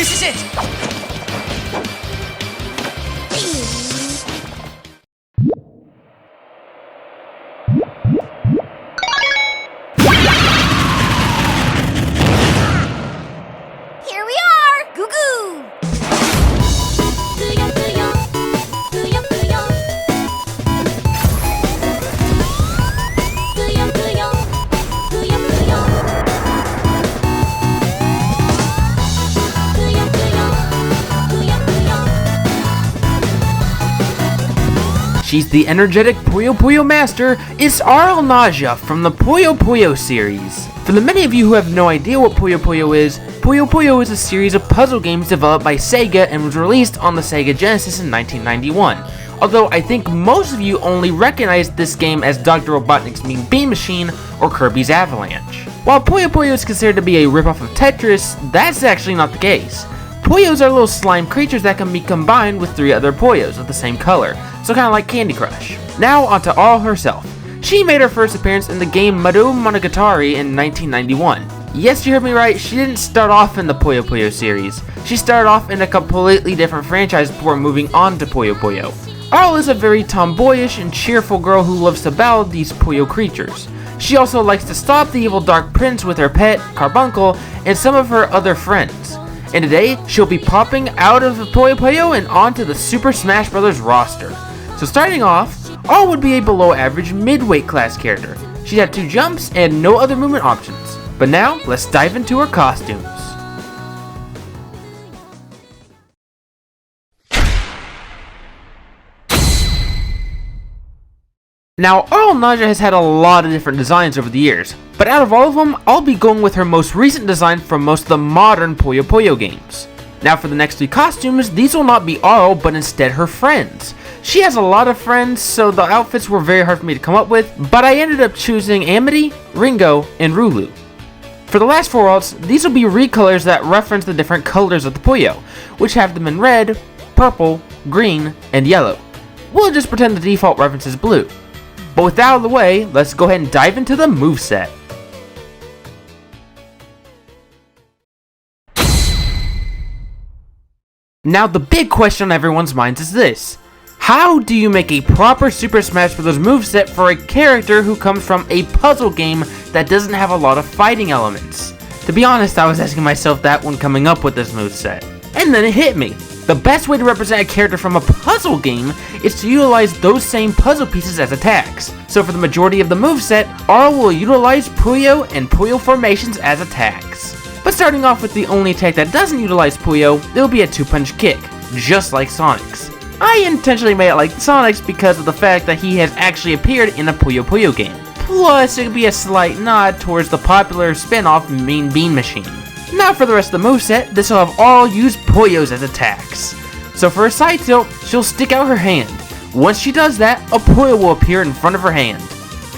This is it! Here we are! Goo goo! Puyo Puyo, Puyo Puyo. Puyo Puyo, Puyo Puyo. Puyo Puyo, Puyo Puyo. She's the energetic Puyo Puyo master. It's Arle Nadja from the Puyo Puyo series. For the many of you who have no idea what Puyo Puyo is a series of puzzle games developed by Sega and was released on the Sega Genesis in 1991. Although I think most of you only recognize this game as Dr. Robotnik's Mean Bean Machine or Kirby's Avalanche. While Puyo Puyo is considered to be a ripoff of Tetris, that's actually not the case. Puyos are little slime creatures that can be combined with 3 other Puyos of the same color, so kinda like Candy Crush. Now onto Arle herself. She made her first appearance in the game Maru Monogatari in 1991. Yes, you heard me right, she didn't start off in the Puyo Puyo series. She started off in a completely different franchise before moving on to Puyo Puyo. Arle is a very tomboyish and cheerful girl who loves to battle these Puyo creatures. She also likes to stop the evil Dark Prince with her pet, Carbuncle, and some of her other friends. And today, she'll be popping out of the Puyo Puyo and onto the Super Smash Bros. Roster. So starting off, Arle would be a below average mid-weight class character. She'd have 2 jumps and no other movement options. But now, let's dive into her costumes. Now, Arle Nadja has had a lot of different designs over the years, but out of all of them, I'll be going with her most recent design from most of the modern Puyo Puyo games. Now for the next 3 costumes, these will not be Arle, but instead her friends. She has a lot of friends, so the outfits were very hard for me to come up with, but I ended up choosing Amity, Ringo, and Rulu. For the last 4 alts, these will be recolors that reference the different colors of the Puyo, which have them in red, purple, green, and yellow. We'll just pretend the default reference is blue. But with that out of the way, let's go ahead and dive into the moveset. Now the big question on everyone's minds is this. How do you make a proper Super Smash Bros. Moveset for a character who comes from a puzzle game that doesn't have a lot of fighting elements? To be honest, I was asking myself that when coming up with this moveset. And then it hit me. The best way to represent a character from a puzzle game is to utilize those same puzzle pieces as attacks. So for the majority of the moveset, Arle will utilize Puyo and Puyo formations as attacks. But starting off with the only attack that doesn't utilize Puyo, it'll be a 2-punch kick, just like Sonic's. I intentionally made it like Sonic's because of the fact that he has actually appeared in a Puyo Puyo game. Plus, it could be a slight nod towards the popular spin-off Mean Bean Machine. Now for the rest of the moveset, this will have Arle use Puyos as attacks. So for a side tilt, she'll stick out her hand. Once she does that, a Puyo will appear in front of her hand.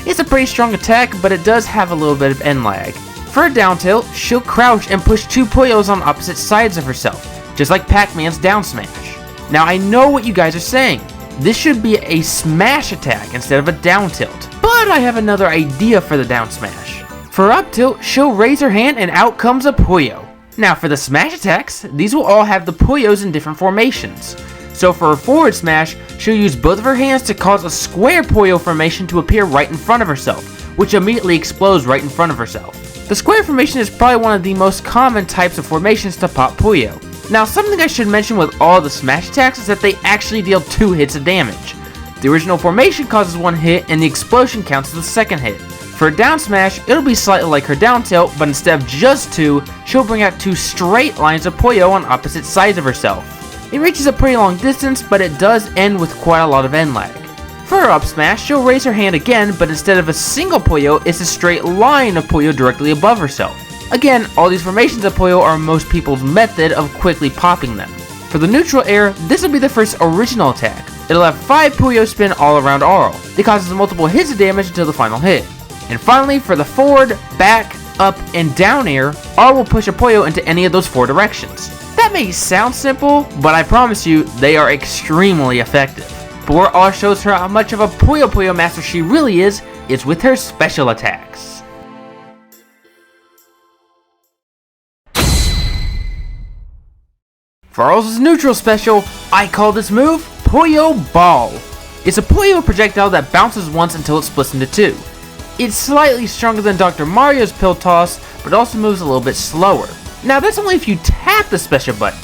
It's a pretty strong attack, but it does have a little bit of end lag. For a down tilt, she'll crouch and push 2 Puyos on opposite sides of herself, just like Pac-Man's down smash. Now I know what you guys are saying. This should be a smash attack instead of a down tilt. But I have another idea for the down smash. For up tilt, she'll raise her hand and out comes a Puyo. Now for the smash attacks, these will all have the Puyos in different formations. So for her forward smash, she'll use both of her hands to cause a square Puyo formation to appear right in front of herself, which immediately explodes right in front of herself. The square formation is probably one of the most common types of formations to pop Puyo. Now something I should mention with all the smash attacks is that they actually deal 2 hits of damage. The original formation causes 1 hit and the explosion counts as the second hit. For a down smash, it'll be slightly like her down tilt, but instead of just 2, she'll bring out 2 straight lines of Puyo on opposite sides of herself. It reaches a pretty long distance, but it does end with quite a lot of end lag. For her up smash, she'll raise her hand again, but instead of a single Puyo, it's a straight line of Puyo directly above herself. Again, all these formations of Puyo are most people's method of quickly popping them. For the neutral air, this will be the first original attack. It'll have 5 Puyo spin all around Arle. It causes multiple hits of damage until the final hit. And finally, for the forward, back, up, and down air, Arle will push a Puyo into any of those 4 directions. That may sound simple, but I promise you, they are extremely effective. But where Arle shows her how much of a Puyo Puyo master she really is with her special attacks. For Arle's neutral special, I call this move Puyo Ball. It's a Puyo projectile that bounces once until it splits into two. It's slightly stronger than Dr. Mario's pill toss, but also moves a little bit slower. Now that's only if you tap the special button.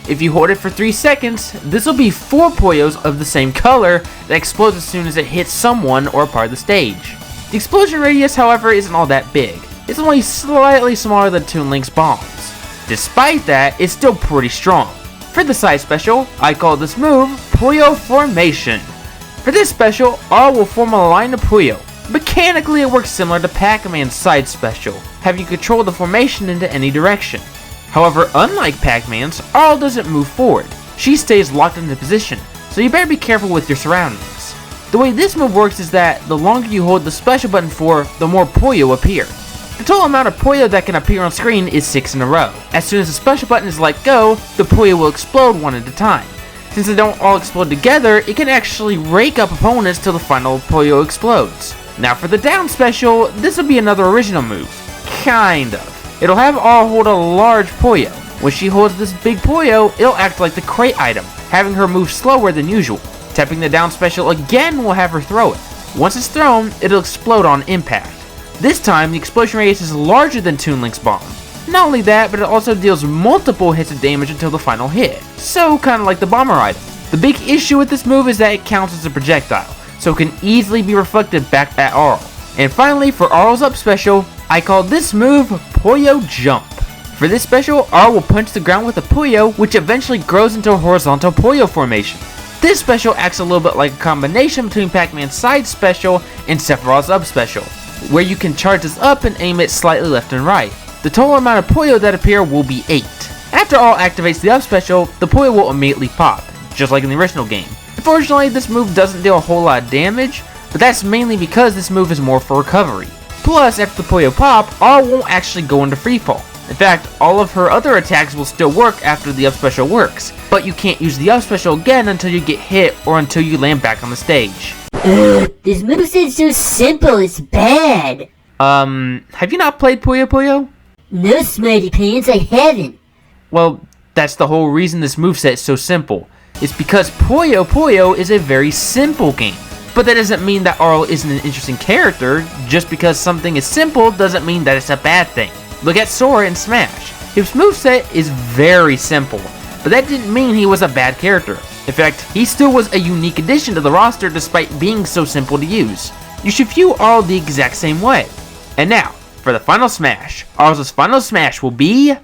If you hold it for 3 seconds, this will be 4 Puyos of the same color that explodes as soon as it hits someone or a part of the stage. The explosion radius, however, isn't all that big. It's only slightly smaller than Toon Link's bombs. Despite that, it's still pretty strong. For the side special, I call this move Puyo Formation. For this special, Arle will form a line of Puyo. Mechanically, it works similar to Pac-Man's side special, having you control the formation into any direction. However, unlike Pac-Man's, Arle doesn't move forward. She stays locked into position, so you better be careful with your surroundings. The way this move works is that the longer you hold the special button for, the more Puyo appear. The total amount of Puyo that can appear on screen is 6 in a row. As soon as the special button is let go, the Puyo will explode one at a time. Since they don't all explode together, it can actually rake up opponents till the final Puyo explodes. Now for the down special, this will be another original move. Kind of. It'll have Arle hold a large Puyo. When she holds this big Puyo, it'll act like the crate item, having her move slower than usual. Tapping the down special again will have her throw it. Once it's thrown, it'll explode on impact. This time, the explosion radius is larger than Toon Link's bomb. Not only that, but it also deals multiple hits of damage until the final hit. So kinda like the bomber item. The big issue with this move is that it counts as a projectile, so it can easily be reflected back at Arle. And finally, for Arle's up special, I call this move Puyo Jump. For this special, Arle will punch the ground with a Puyo, which eventually grows into a horizontal Puyo formation. This special acts a little bit like a combination between Pac-Man's side special and Sephiroth's up special, where you can charge this up and aim it slightly left and right. The total amount of Puyo that appear will be 8. After Arle activates the up special, the Puyo will immediately pop, just like in the original game. Unfortunately, this move doesn't deal a whole lot of damage, but that's mainly because this move is more for recovery. Plus, after the Puyo pop, Arle won't actually go into freefall. In fact, all of her other attacks will still work after the up special works, but you can't use the up special again until you get hit or until you land back on the stage. This moveset's so simple, it's bad. Have you not played Puyo Puyo? No, Smarty Pants, I haven't. Well, that's the whole reason this moveset is so simple. It's because Puyo Puyo is a very simple game. But that doesn't mean that Arle isn't an interesting character. Just because something is simple doesn't mean that it's a bad thing. Look at Sora in Smash. His moveset is very simple, but that didn't mean he was a bad character. In fact, he still was a unique addition to the roster despite being so simple to use. You should view Arle the exact same way. And now, for the final smash. Arle's final smash will be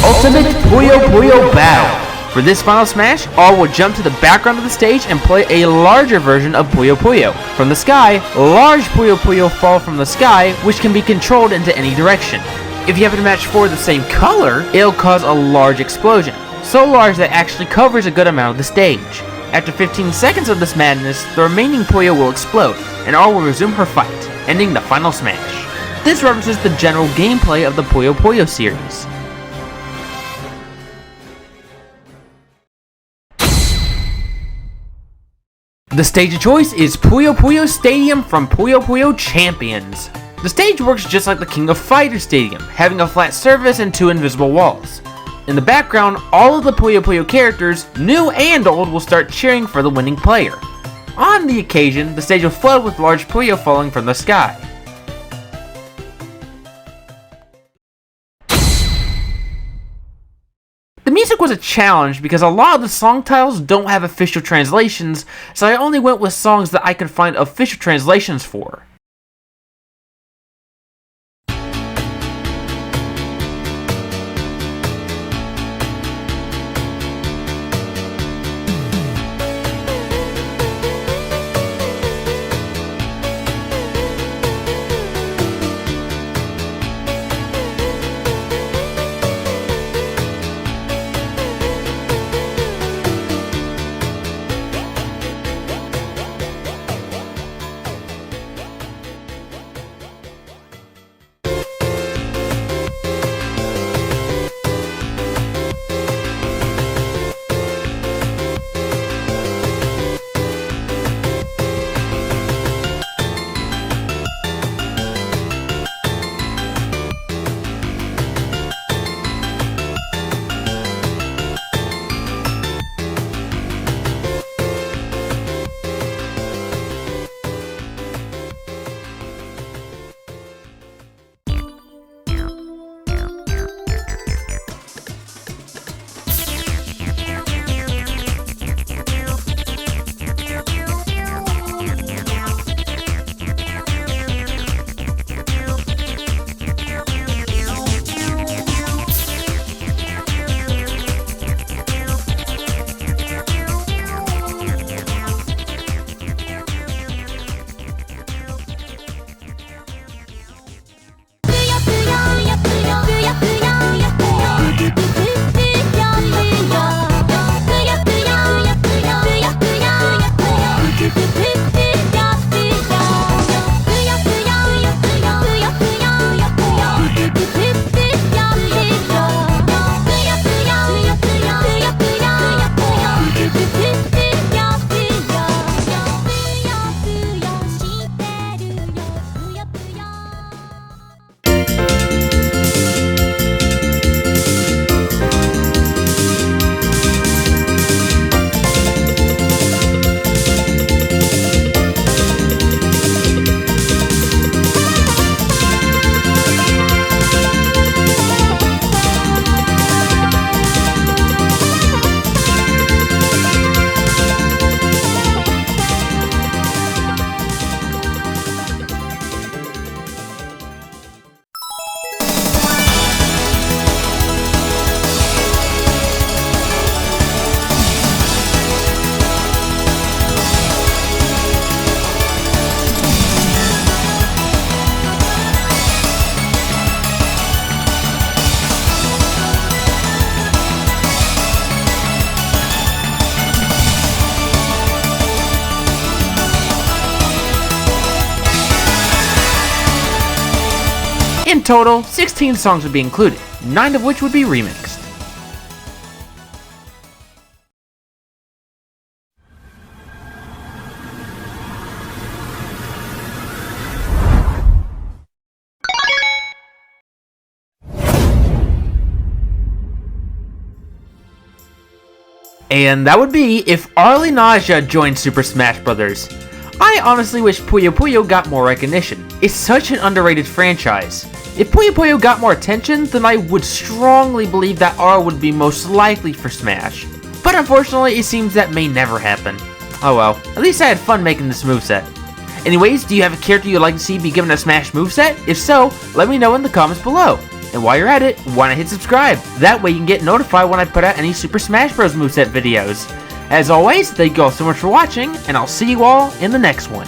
Ultimate Puyo Puyo Battle. For this final smash, Arle will jump to the background of the stage and play a larger version of Puyo Puyo. From the sky, large Puyo Puyo fall from the sky, which can be controlled into any direction. If you happen to match 4 of the same color, it'll cause a large explosion. So large that it actually covers a good amount of the stage. After 15 seconds of this madness, the remaining Puyo will explode, and Arle will resume her fight, ending the final smash. This represents the general gameplay of the Puyo Puyo series. The stage of choice is Puyo Puyo Stadium from Puyo Puyo Champions. The stage works just like the King of Fighters Stadium, having a flat surface and 2 invisible walls. In the background, all of the Puyo Puyo characters, new and old, will start cheering for the winning player. On the occasion, the stage will flood with large Puyo falling from the sky. The music was a challenge because a lot of the song titles don't have official translations, so I only went with songs that I could find official translations for. In total, 16 songs would be included, 9 of which would be remixed. And that would be if Arle Nadja joined Super Smash Bros. I honestly wish Puyo Puyo got more recognition. It's such an underrated franchise. If Puyo Puyo got more attention, then I would strongly believe that Arle would be most likely for Smash. But unfortunately, it seems that may never happen. Oh well, at least I had fun making this moveset. Anyways, do you have a character you'd like to see be given a Smash moveset? If so, let me know in the comments below. And while you're at it, why not hit subscribe? That way you can get notified when I put out any Super Smash Bros. Moveset videos. As always, thank you all so much for watching, and I'll see you all in the next one.